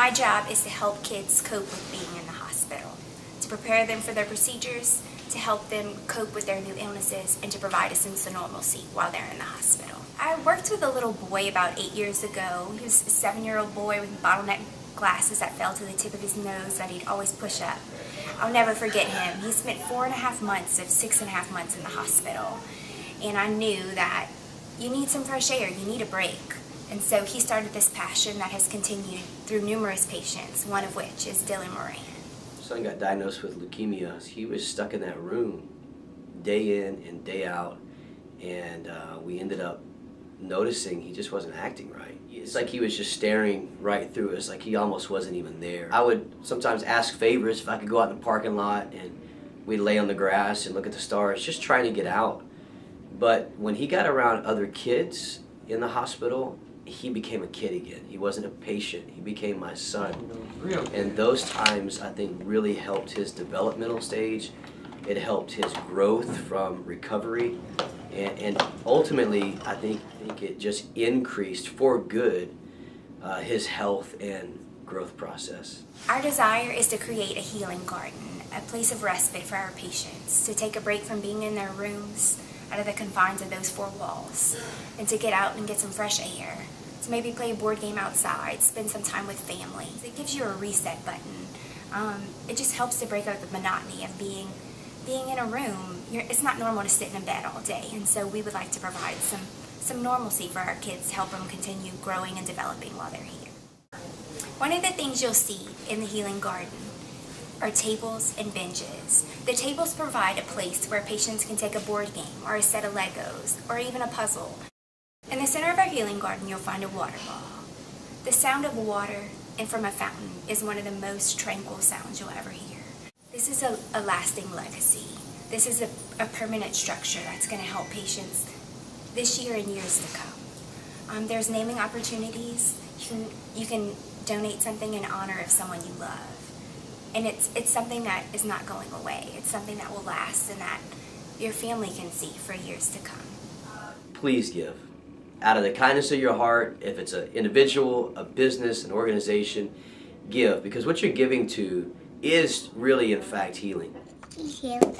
My job is to help kids cope with being in the hospital, to prepare them for their procedures, to help them cope with their new illnesses, and to provide a sense of normalcy while they're in the hospital. I worked with a little boy about 8 years ago. He was a 7-year-old boy with bottleneck glasses that fell to the tip of his nose that he'd always push up. I'll never forget him. He spent 4.5 months of 6.5 months in the hospital. And I knew that you need some fresh air, you need a break. And so he started this passion that has continued through numerous patients, one of which is Dylan Moran. Son got diagnosed with leukemia. He was stuck in that room day in and day out, and we ended up noticing he just wasn't acting right. It's like he was just staring right through us, like he almost wasn't even there. I would sometimes ask favors if I could go out in the parking lot, and we'd lay on the grass and look at the stars, just trying to get out. But when he got around other kids in the hospital, he became a kid again. He wasn't a patient, he became my son. And those times, I think, really helped his developmental stage. It helped his growth from recovery. And ultimately, I think it just increased for good his health and growth process. Our desire is to create a healing garden, a place of respite for our patients, to take a break from being in their rooms, out of the confines of those four walls, and to get out and get some fresh air, to maybe play a board game outside, spend some time with family. It gives you a reset button. It just helps to break up the monotony of being in a room. It's not normal to sit in a bed all day, and so we would like to provide some normalcy for our kids, help them continue growing and developing while they're here. One of the things you'll see in the Healing Garden are tables and benches. The tables provide a place where patients can take a board game or a set of Legos or even a puzzle. In the center of our Healing Garden, you'll find a water ball. The sound of water and from a fountain is one of the most tranquil sounds you'll ever hear. This is a lasting legacy. This is a permanent structure that's going to help patients this year and years to come. There's naming opportunities. You can donate something in honor of someone you love. And it's something that is not going away. It's something that will last and that your family can see for years to come. Please give. Out of the kindness of your heart, if it's an individual, a business, an organization, give. Because what you're giving to is really, in fact, healing. Thank you.